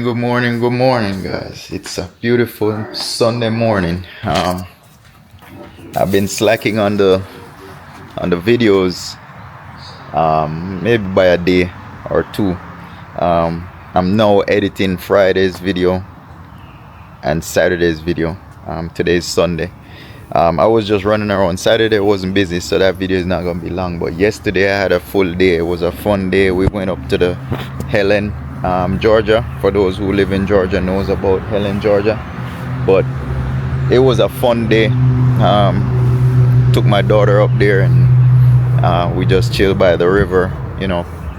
good morning, guys. It's a beautiful Sunday morning. I've been slacking on the videos, maybe by a day or two. I'm now editing Friday's video and Saturday's video. Today's Sunday. I was just running around. Saturday I wasn't busy, so that video is not gonna be long. But yesterday I had a full day. It was a fun day. We went up to the Helen, Georgia. For those who live in Georgia knows about Helen, Georgia. But it was a fun day. Took my daughter up there and we just chilled by the river.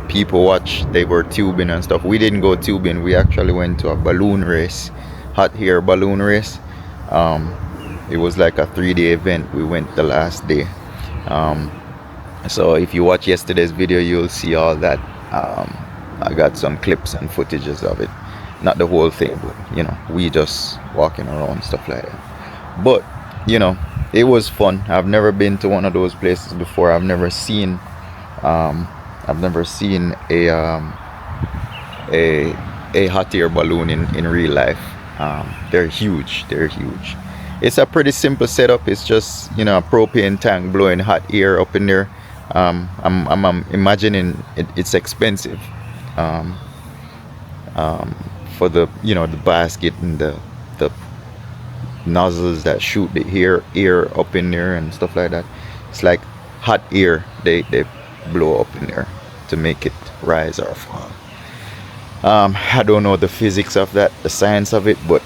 People watch. They were tubing and stuff. We didn't go tubing. We actually went to a balloon race, hot air balloon race. It was like a 3-day event. We went the last day. So if you watch yesterday's video, you'll see all that. I got some clips and footages of it. Not the whole thing, but we just walking around, stuff like that. But it was fun. I've never been to one of those places before. I've never seen a hot air balloon in real life. They're huge. It's a pretty simple setup. It's just a propane tank blowing hot air up in there. I'm imagining it's expensive for the the basket and the nozzles that shoot the air up in there and stuff like that. It's like hot air they blow up in there to make it rise or fall. I don't know the physics of that, the science of it, but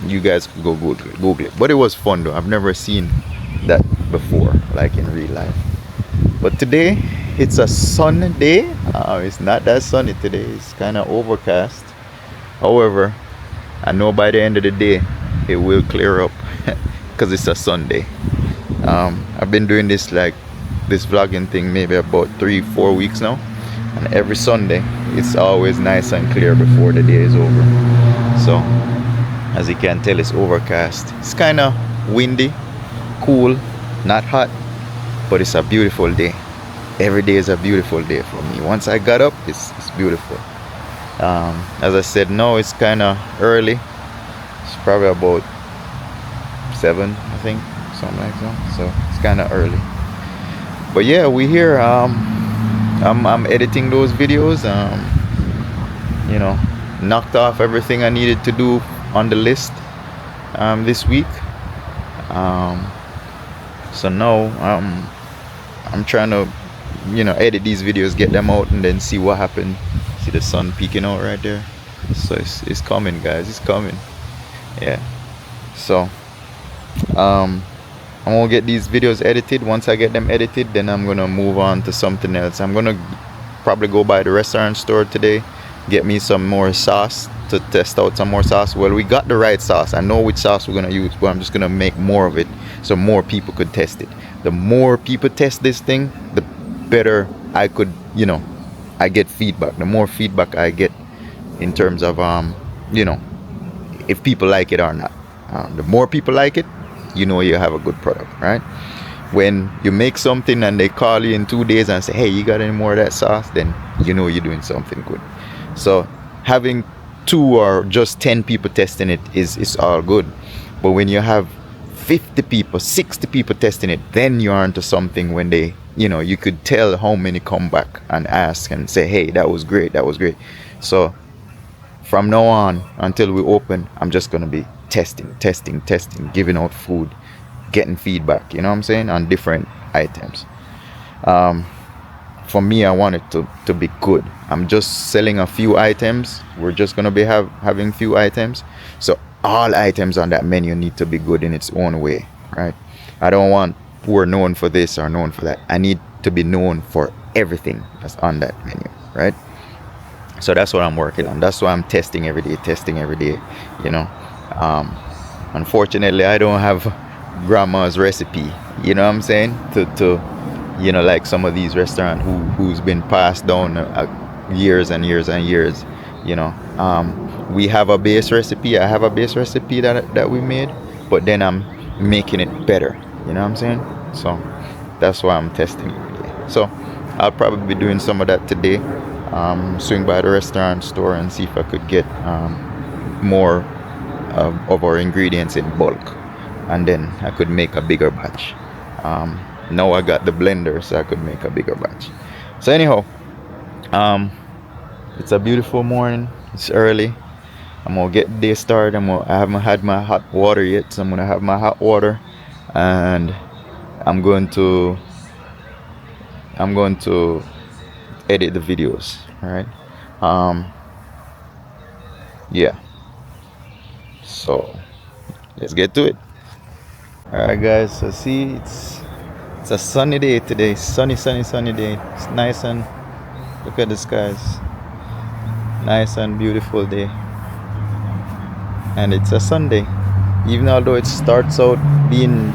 you guys could go Google it. But it was fun though. I've never seen that before, like in real life. But today, it's a sunny day. It's not that sunny today. It's kind of overcast. However, I know by the end of the day, it will clear up because it's a Sunday. I've been doing this vlogging thing maybe about 3-4 weeks now. And every Sunday, it's always nice and clear before the day is over. So, as you can tell, it's overcast. It's kind of windy, cool, not hot, but it's a beautiful day. Every day is a beautiful day for me. Once I got up, it's beautiful. As I said, now it's kind of early. It's probably about 7, I think, something like that. So it's kind of early. But yeah, we here. I'm editing those videos. Knocked off everything I needed to do on the list this week. So now I'm trying to edit these videos, get them out, and then see what happened. See the sun peeking out right there. So it's coming, guys. It's coming. Yeah. So I'm gonna get these videos edited. Once I get them edited, then I'm gonna move on to something else. I'm gonna probably go by the restaurant store today, get me some more sauce to test out some more sauce. Well, we got the right sauce. I know which sauce we're gonna use, but I'm just gonna make more of it so more people could test it. The more people test this thing, the better I could, I get feedback. The more feedback I get in terms of if people like it or not. The more people like it, you have a good product, right? When you make something and they call you in 2 days and say, hey, you got any more of that sauce, then you're doing something good. So having 2 or just 10 people testing it is all good. But when you have 50 people, 60 people testing it, then you're onto something. When they you could tell how many come back and ask and say, hey, that was great. So from now on until we open, I'm just gonna be testing, giving out food, getting feedback, what I'm saying, on different items. For me, I want it to be good. I'm just selling a few items. We're just gonna be having few items. So all items on that menu need to be good in its own way, right? I don't want we're known for this or known for that. I need to be known for everything that's on that menu, right? So that's what I'm working on. That's why I'm testing every day. Unfortunately, I don't have grandma's recipe, what I'm saying, to like some of these restaurants who's been passed down years and years and years. We have a base recipe. I have a base recipe that we made, but then I'm making it better. You know what I'm saying? So that's why I'm testing every day. So I'll probably be doing some of that today. swing by the restaurant store and see if I could get more of our ingredients in bulk, and then I could make a bigger batch. Now I got the blender, so I could make a bigger batch. So anyhow, it's a beautiful morning. It's early. I'm gonna get the day started. I haven't had my hot water yet, so I'm gonna have my hot water, and I'm going to edit the videos. All right. Yeah. So let's get to it. All right, guys. So see, it's a sunny day today. Sunny day. It's nice, and look at the skies. Nice and beautiful day. And it's a Sunday. Even although it starts out being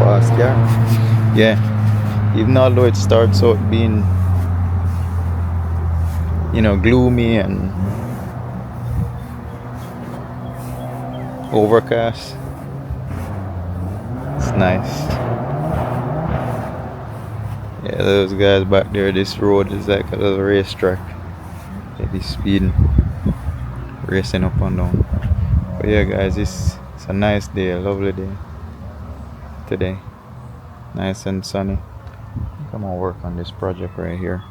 fast, yeah. Even although it starts out being, gloomy and overcast, it's nice. Yeah, those guys back there, this road is like a little racetrack. They be speeding, racing up and down. But yeah, guys, it's a nice day, a lovely day today. Nice and sunny. I'm gonna work on this project right here.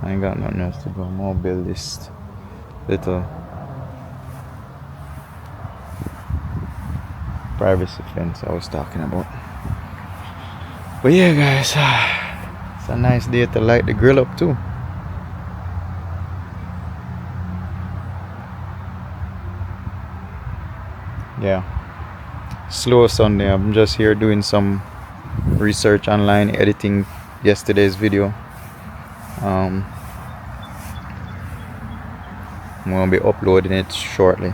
I ain't got nothing else to do. I'm gonna build this little privacy fence I was talking about. But yeah, guys, it's a nice day to light the grill up too. Yeah, slow Sunday. I'm just here doing some research online, editing yesterday's video. I'm gonna be uploading it shortly,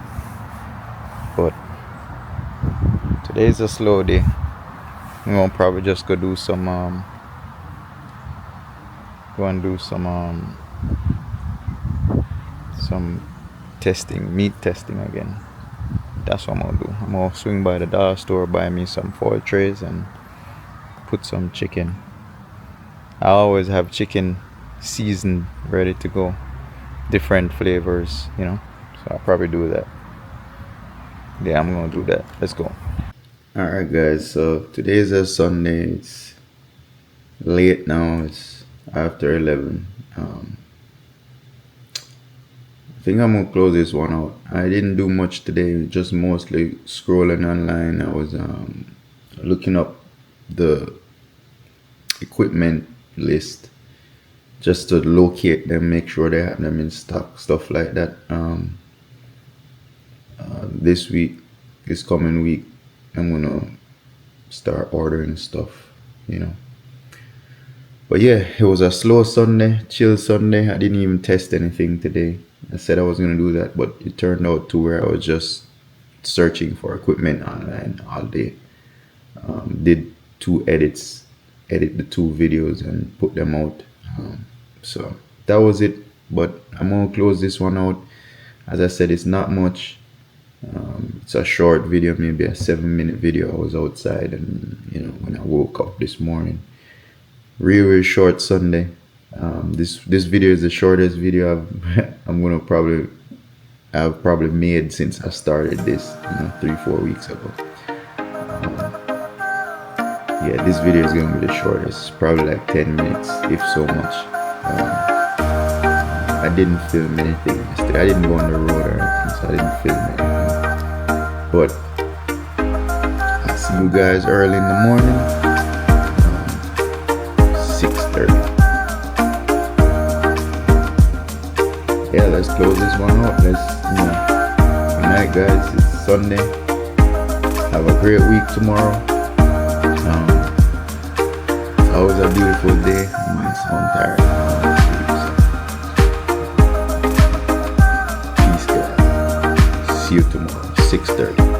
but today's a slow day. I'm gonna probably just go and do some testing, meat testing again. That's what I'm gonna do. I'm gonna swing by the dollar store, buy me some foil trays, and put some chicken. I always have chicken seasoned, ready to go, different flavors, so I'll probably do that. Yeah, I'm gonna do that. Let's go. Alright, guys, so today is a Sunday. It's late now. It's after 11. I think I'm gonna close this one out. I didn't do much today, just mostly scrolling online. I was looking up the equipment list just to locate them, make sure they have them in stock, stuff like that. This coming week, I'm gonna start ordering stuff, But yeah, it was a slow Sunday, chill Sunday. I didn't even test anything today. I said I was gonna do that, but it turned out to where I was just searching for equipment online all day. Did 2 edit the 2 videos and put them out. So that was it. But I'm gonna close this one out. As I said, it's not much. It's a short video, maybe a 7-minute video. I was outside, and when I woke up this morning. Really short Sunday. This video is the shortest video I've probably made since I started this 3-4 weeks ago. Yeah, this video is gonna be the shortest, probably like 10 minutes, if so much. I didn't film anything yesterday. I didn't go on the road or anything, so I didn't film anything. But I'll see you guys early in the morning. 6:30. Yeah, let's close this one out. Good night, guys. It's Sunday. Have a great week tomorrow. It's always a beautiful day. I might sound tired. Peace, guys. See you tomorrow, 6:30.